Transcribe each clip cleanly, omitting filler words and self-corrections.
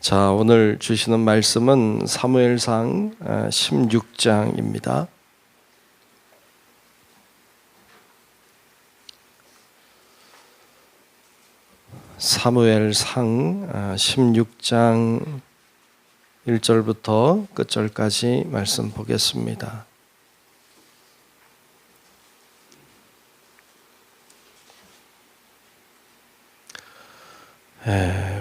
자, 오늘 주시는 말씀은 사무엘상 16장입니다. 사무엘상 16장 1절부터 끝절까지 말씀 보겠습니다.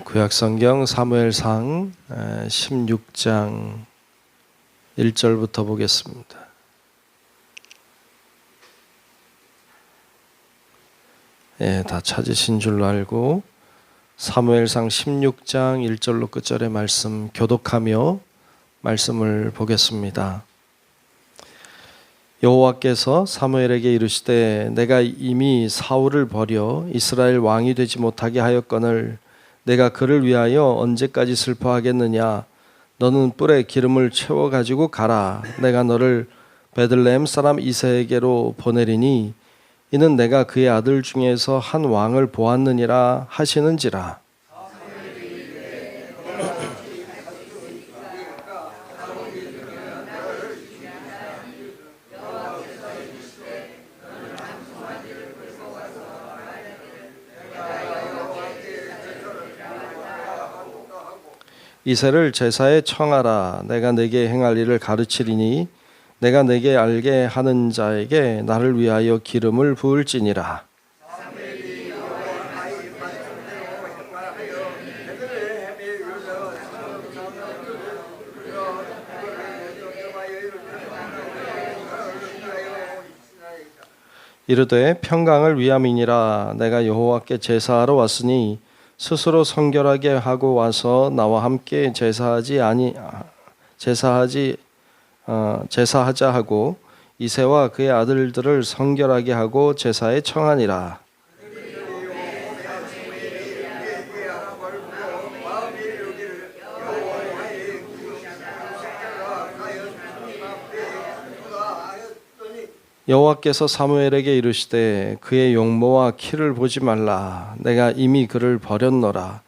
구약성경 사무엘상 16장 1절부터 보겠습니다. 다 찾으신 줄로 알고 사무엘상 16장 1절로 끝절의 말씀 교독하며 말씀을 보겠습니다. 여호와께서 사무엘에게 이르시되 내가 이미 사울을 버려 이스라엘 왕이 되지 못하게 하였거늘 내가 그를 위하여 언제까지 슬퍼하겠느냐. 너는 뿔에 기름을 채워 가지고 가라. 내가 너를 베들레헴 사람 이새에게로 보내리니 이는 내가 그의 아들 중에서 한 왕을 보았느니라 하시는지라. 이새를 제사에 청하라. 내가 내게 행할 일을 가르치리니 내가 내게 알게 하는 자에게 나를 위하여 기름을 부을지니라. 이르되 평강을 위함이니라. 내가 여호와께 제사하러 왔으니 스스로 성결하게 하고 와서 나와 함께 제사하자 하고 이새와 그의 아들들을 성결하게 하고 제사에 청하니라. 여호와께서 사무엘에게 이르시되 그의 용모와 키를 보지 말라. 내가 이미 그를 버렸노라.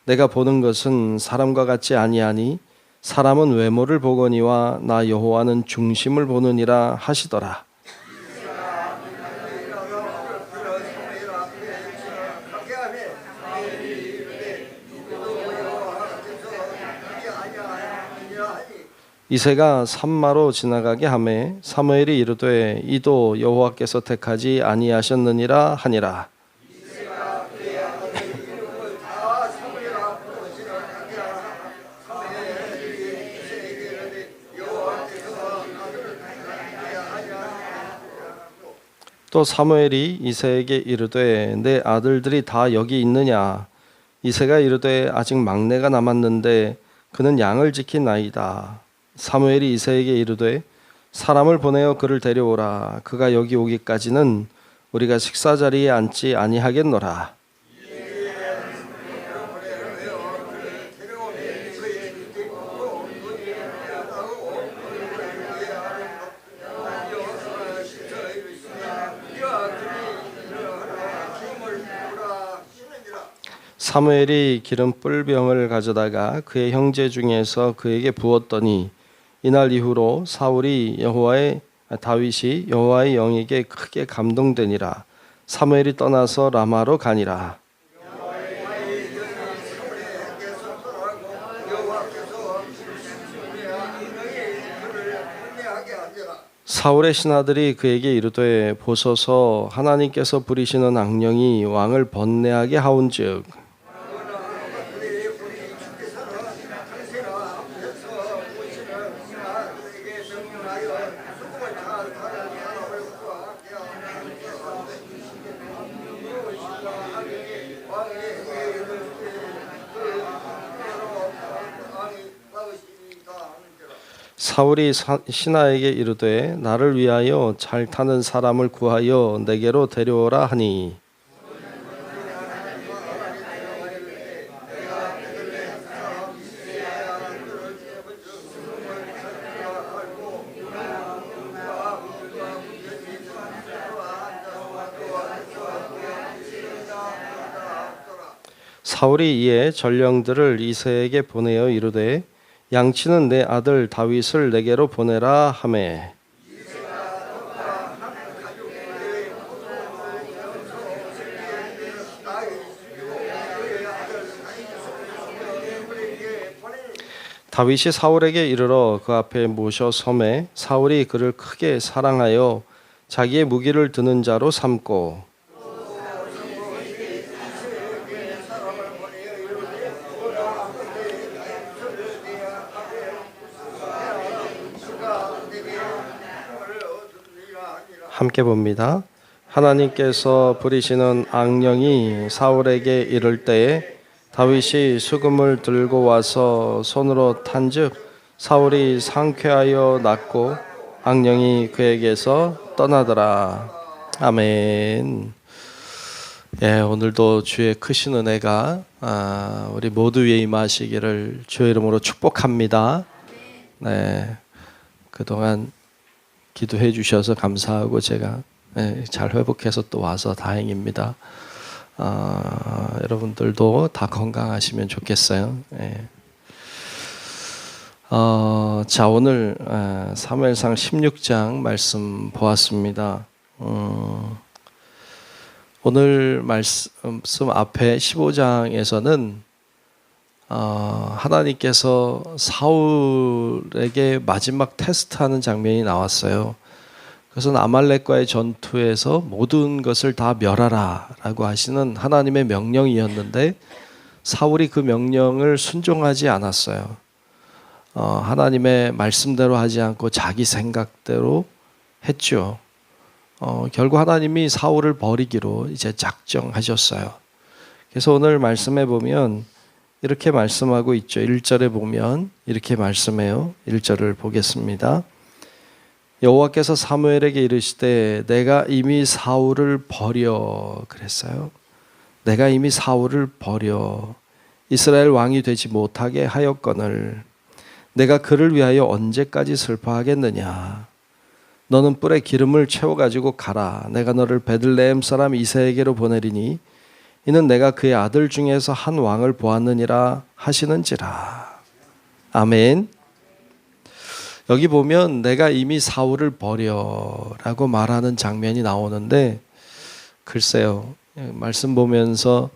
내가 보는 것은 사람과 같지 아니하니 사람은 외모를 보거니와 나 여호와는 중심을 보느니라 하시더라. 이새가 산마로 지나가게 하매 사무엘이 이르되 이도 여호와께서 택하지 아니하셨느니라 하니라. 또 사무엘이 이새에게 이르되 내 아들들이 다 여기 있느냐. 이새가 이르되 아직 막내가 남았는데 그는 양을 지키나이다. 사무엘이 이새에게 이르되 사람을 보내어 그를 데려오라. 그가 여기 오기까지는 우리가 식사 자리에 앉지 아니하겠노라. 사무엘이 기름 뿔병을 가져다가 그의 형제 중에서 그에게 부었더니 이날 이후로 다윗이 여호와의 영에게 크게 감동되니라. 사무엘이 떠나서 라마로 가니라. 사울의 신하들이 그에게 이르되 보소서 하나님께서 부리시는 악령이 왕을 번뇌하게 하온즉 사울이 신하에게 이르되 나를 위하여 잘 타는 사람을 구하여 내게로 데려오라 하니 사울이 이에 전령들을 이새에게 보내어 이르되 양치는 내 아들 다윗을 내게로 보내라 하매 다윗이 사울에게 이르러 그 앞에 모셔 섬에 사울이 그를 크게 사랑하여 자기의 무기를 드는 자로 삼고 함께 봅니다. 하나님께서 부리시는 악령이 사울에게 이를 때에 다윗이 수금을 들고 와서 손으로 탄즉 사울이 상쾌하여 낫고 악령이 그에게서 떠나더라. 아멘. 예, 오늘도 주의 크신 은혜가 우리 모두 위에 임하시기를 주의 이름으로 축복합니다. 네, 그동안 기도해 주셔서 감사하고 제가 잘 회복해서 또 와서 다행입니다. 여러분들도 다 건강하시면 좋겠어요. 자, 오늘 사무엘상 16장 말씀 보았습니다. 오늘 말씀 앞에 15장에서는 하나님께서 사울에게 마지막 테스트하는 장면이 나왔어요. 그것은 아말렉과의 전투에서 모든 것을 다 멸하라 라고 하시는 하나님의 명령이었는데 사울이 그 명령을 순종하지 않았어요. 하나님의 말씀대로 하지 않고 자기 생각대로 했죠. 결국 하나님이 사울을 버리기로 이제 작정하셨어요. 그래서 오늘 말씀해 보면 이렇게 말씀하고 있죠. 1절에 보면 이렇게 말씀해요. 1절을 보겠습니다. 여호와께서 사무엘에게 이르시되 내가 이미 사울을 버려 그랬어요. 내가 이미 사울을 버려 이스라엘 왕이 되지 못하게 하였거늘 내가 그를 위하여 언제까지 슬퍼하겠느냐. 너는 뿔에 기름을 채워가지고 가라. 내가 너를 베들레헴 사람 이새에게로 보내리니 이는 내가 그의 아들 중에서 한 왕을 보았느니라 하시는지라. 아멘. 여기 보면 내가 이미 사울을 버려라고 말하는 장면이 나오는데 글쎄요, 말씀 보면서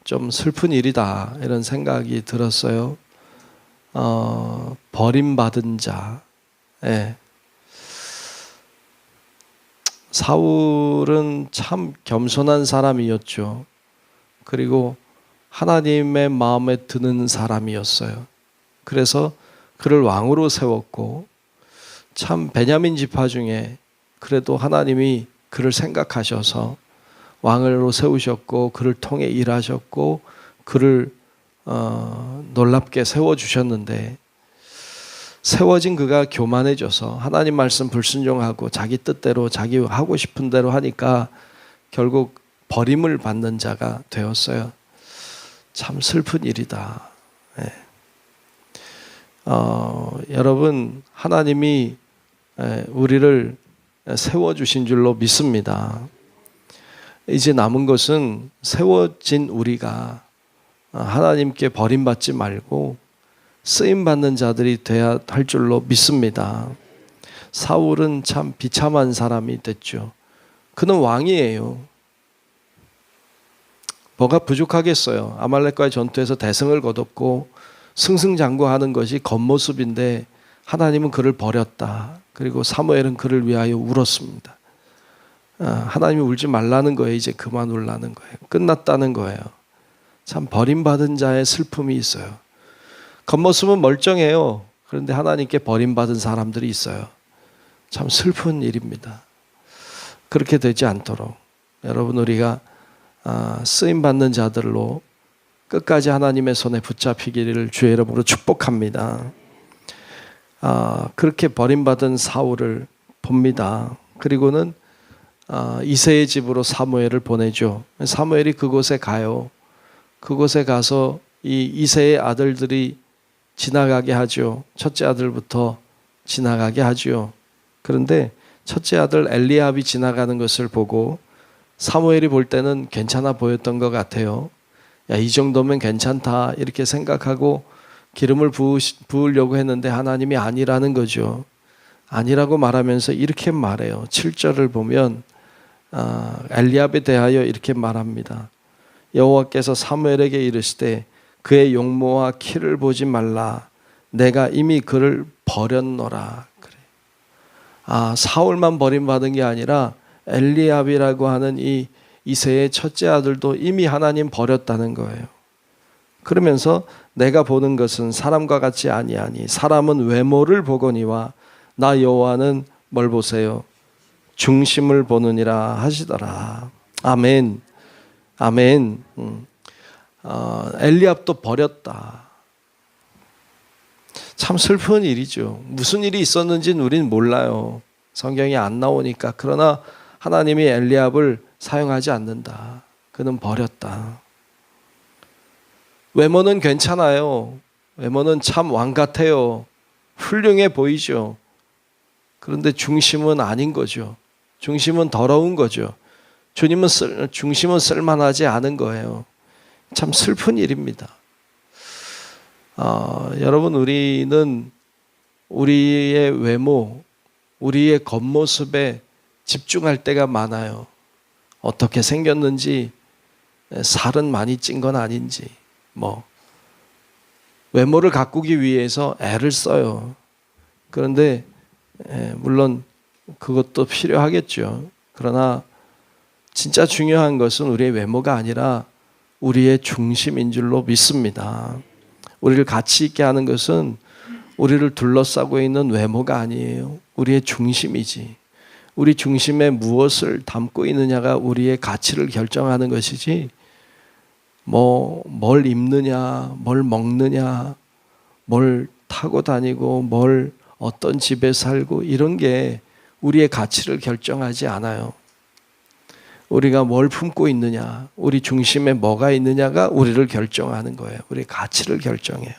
좀 슬픈 일이다 이런 생각이 들었어요. 버림받은 자. 사울은 참 겸손한 사람이었죠. 그리고 하나님의 마음에 드는 사람이었어요. 그래서 그를 왕으로 세웠고 참 베냐민 지파 중에 그래도 하나님이 그를 생각하셔서 왕으로 세우셨고 그를 통해 일하셨고 그를 놀랍게 세워주셨는데 세워진 그가 교만해져서 하나님 말씀 불순종하고 자기 뜻대로 자기 하고 싶은 대로 하니까 결국 버림을 받는 자가 되었어요. 참 슬픈 일이다. 여러분 하나님이 우리를 세워주신 줄로 믿습니다. 이제 남은 것은 세워진 우리가 하나님께 버림받지 말고 쓰임받는 자들이 되어야 할 줄로 믿습니다. 사울은 참 비참한 사람이 됐죠. 그는 왕이에요. 뭐가 부족하겠어요. 아말렉과의 전투에서 대승을 거뒀고 승승장구하는 것이 겉모습인데 하나님은 그를 버렸다. 그리고 사무엘은 그를 위하여 울었습니다. 하나님이 울지 말라는 거예요. 이제 그만 울라는 거예요. 끝났다는 거예요. 참 버림받은 자의 슬픔이 있어요. 겉모습은 멀쩡해요. 그런데 하나님께 버림받은 사람들이 있어요. 참 슬픈 일입니다. 그렇게 되지 않도록 여러분 우리가 쓰임받는 자들로 끝까지 하나님의 손에 붙잡히기를 주의 이름으로 축복합니다. 그렇게 버림받은 사울을 봅니다. 그리고는 이새의 집으로 사무엘을 보내죠. 사무엘이 그곳에 가요. 그곳에 가서 이 이새의 아들들이 지나가게 하죠. 첫째 아들부터 지나가게 하죠. 그런데 첫째 아들 엘리압이 지나가는 것을 보고 사무엘이 볼 때는 괜찮아 보였던 것 같아요. 야, 이 정도면 괜찮다 이렇게 생각하고 기름을 부으려고 했는데 하나님이 아니라는 거죠. 아니라고 말하면서 이렇게 말해요. 7절을 보면 엘리압에 대하여 이렇게 말합니다. 여호와께서 사무엘에게 이르시되 그의 용모와 키를 보지 말라. 내가 이미 그를 버렸노라. 그래. 사울만 버림받은 게 아니라 엘리압이라고 하는 이 이새의 첫째 아들도 이미 하나님 버렸다는 거예요. 그러면서 내가 보는 것은 사람과 같지 아니하니 사람은 외모를 보거니와 나 여호와는 뭘 보세요? 중심을 보느니라 하시더라. 아멘. 아멘. 엘리압도 버렸다. 참 슬픈 일이죠. 무슨 일이 있었는지는 우리는 몰라요. 성경이 안 나오니까. 그러나 하나님이 엘리압을 사용하지 않는다. 그는 버렸다. 외모는 괜찮아요. 외모는 참 왕 같아요. 훌륭해 보이죠. 그런데 중심은 아닌 거죠. 중심은 더러운 거죠. 중심은 쓸만하지 않은 거예요. 참 슬픈 일입니다. 여러분, 우리는 우리의 외모, 우리의 겉모습에 집중할 때가 많아요. 어떻게 생겼는지, 살은 많이 찐 건 아닌지, 외모를 가꾸기 위해서 애를 써요. 그런데 물론 그것도 필요하겠죠. 그러나 진짜 중요한 것은 우리의 외모가 아니라 우리의 중심인 줄로 믿습니다. 우리를 가치 있게 하는 것은 우리를 둘러싸고 있는 외모가 아니에요. 우리의 중심이지. 우리 중심에 무엇을 담고 있느냐가 우리의 가치를 결정하는 것이지, 뭘 입느냐, 뭘 먹느냐, 뭘 타고 다니고, 어떤 집에 살고, 이런 게 우리의 가치를 결정하지 않아요. 우리가 뭘 품고 있느냐, 우리 중심에 뭐가 있느냐가 우리를 결정하는 거예요. 우리의 가치를 결정해요.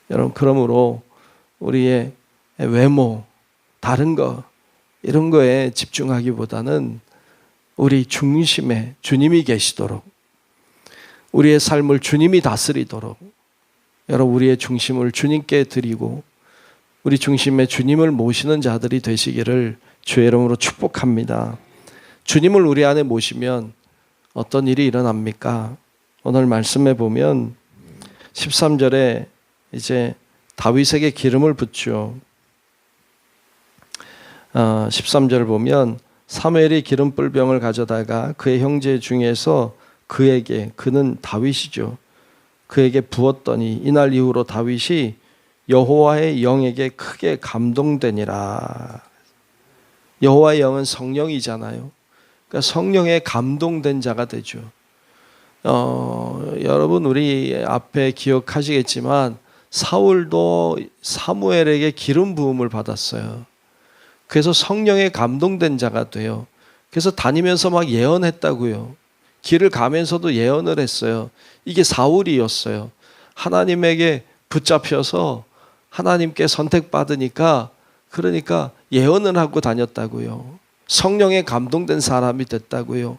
여러분, 그러므로 우리의 외모, 다른 거, 이런 거에 집중하기보다는 우리 중심에 주님이 계시도록, 우리의 삶을 주님이 다스리도록, 여러분, 우리의 중심을 주님께 드리고 우리 중심에 주님을 모시는 자들이 되시기를 주의 이름으로 축복합니다. 주님을 우리 안에 모시면 어떤 일이 일어납니까? 오늘 말씀에 보면 13절에 이제 다윗에게 기름을 붓죠. 13절을 보면 사무엘이 기름불병을 가져다가 그의 형제 중에서 그는 다윗이죠. 그에게 부었더니 이날 이후로 다윗이 여호와의 영에게 크게 감동되니라. 여호와의 영은 성령이잖아요. 그러니까 성령에 감동된 자가 되죠. 여러분, 우리 앞에 기억하시겠지만 사울도 사무엘에게 기름 부음을 받았어요. 그래서 성령에 감동된 자가 돼요. 그래서 다니면서 막 예언했다고요. 길을 가면서도 예언을 했어요. 이게 사울이었어요. 하나님에게 붙잡혀서 하나님께 선택받으니까, 그러니까 예언을 하고 다녔다고요. 성령에 감동된 사람이 됐다고요.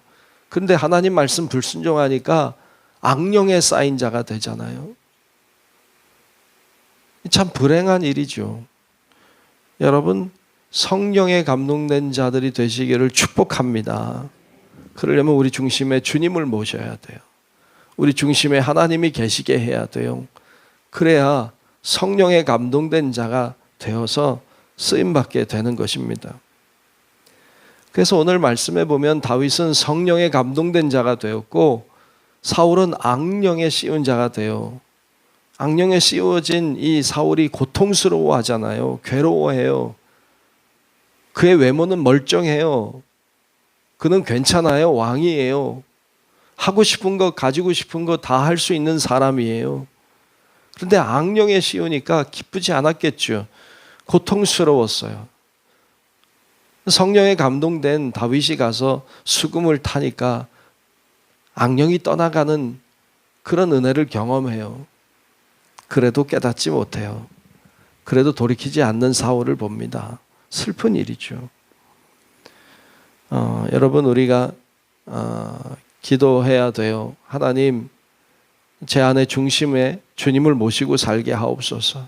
그런데 하나님 말씀 불순종하니까 악령에 쌓인 자가 되잖아요. 참 불행한 일이죠. 여러분, 성령에 감동된 자들이 되시기를 축복합니다. 그러려면 우리 중심에 주님을 모셔야 돼요. 우리 중심에 하나님이 계시게 해야 돼요. 그래야 성령에 감동된 자가 되어서 쓰임받게 되는 것입니다. 그래서 오늘 말씀에 보면 다윗은 성령에 감동된 자가 되었고 사울은 악령에 씌운 자가 되어, 악령에 씌워진 이 사울이 고통스러워하잖아요. 괴로워해요. 그의 외모는 멀쩡해요. 그는 괜찮아요. 왕이에요. 하고 싶은 거, 가지고 싶은 거 다 할 수 있는 사람이에요. 그런데 악령에 씌우니까 기쁘지 않았겠죠. 고통스러웠어요. 성령에 감동된 다윗이 가서 수금을 타니까 악령이 떠나가는 그런 은혜를 경험해요. 그래도 깨닫지 못해요. 그래도 돌이키지 않는 사울을 봅니다. 슬픈 일이죠. 여러분, 우리가 기도해야 돼요. 하나님, 제 안의 중심에 주님을 모시고 살게 하옵소서.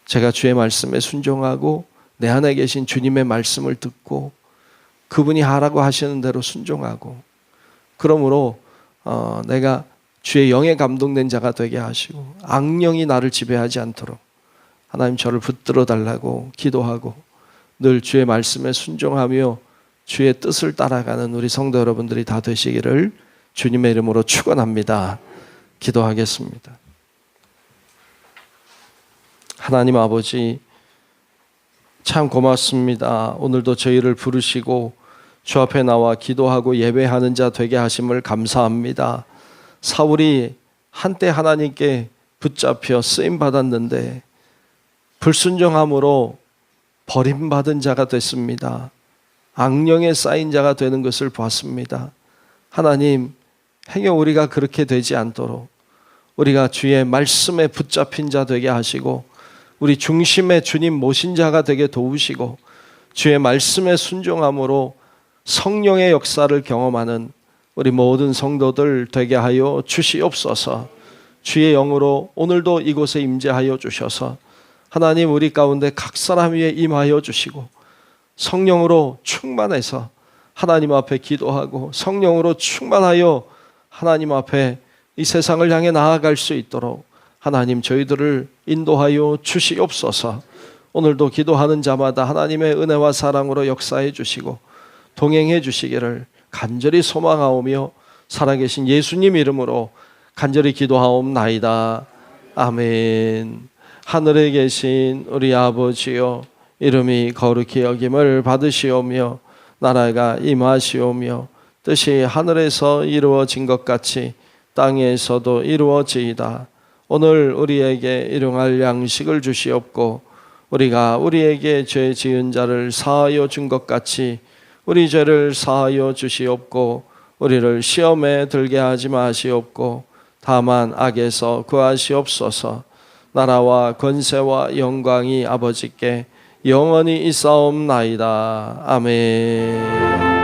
제가 주의 말씀에 순종하고 내 안에 계신 주님의 말씀을 듣고 그분이 하라고 하시는 대로 순종하고, 그러므로 내가 주의 영에 감동된 자가 되게 하시고 악령이 나를 지배하지 않도록 하나님 저를 붙들어 달라고 기도하고 늘 주의 말씀에 순종하며 주의 뜻을 따라가는 우리 성도 여러분들이 다 되시기를 주님의 이름으로 축원합니다. 기도하겠습니다. 하나님 아버지, 참 고맙습니다. 오늘도 저희를 부르시고 주 앞에 나와 기도하고 예배하는 자 되게 하심을 감사합니다. 사울이 한때 하나님께 붙잡혀 쓰임 받았는데 불순종함으로 버림받은 자가 됐습니다. 악령에 쌓인 자가 되는 것을 봤습니다. 하나님, 행여 우리가 그렇게 되지 않도록 우리가 주의 말씀에 붙잡힌 자 되게 하시고 우리 중심에 주님 모신 자가 되게 도우시고 주의 말씀에 순종함으로 성령의 역사를 경험하는 우리 모든 성도들 되게 하여 주시옵소서. 주의 영으로 오늘도 이곳에 임재하여 주셔서 하나님 우리 가운데 각 사람 위에 임하여 주시고 성령으로 충만해서 하나님 앞에 기도하고 성령으로 충만하여 하나님 앞에 이 세상을 향해 나아갈 수 있도록 하나님 저희들을 인도하여 주시옵소서. 오늘도 기도하는 자마다 하나님의 은혜와 사랑으로 역사해 주시고 동행해 주시기를 간절히 소망하오며 살아계신 예수님 이름으로 간절히 기도하옵나이다. 아멘. 하늘에 계신 우리 아버지여, 이름이 거룩히 여김을 받으시오며 나라가 임하시오며 뜻이 하늘에서 이루어진 것 같이 땅에서도 이루어지이다. 오늘 우리에게 일용할 양식을 주시옵고 우리가 우리에게 죄 지은 자를 사하여 준 것 같이 우리 죄를 사하여 주시옵고 우리를 시험에 들게 하지 마시옵고 다만 악에서 구하시옵소서. 나라와 권세와 영광이 아버지께 영원히 있사옵나이다. 아멘.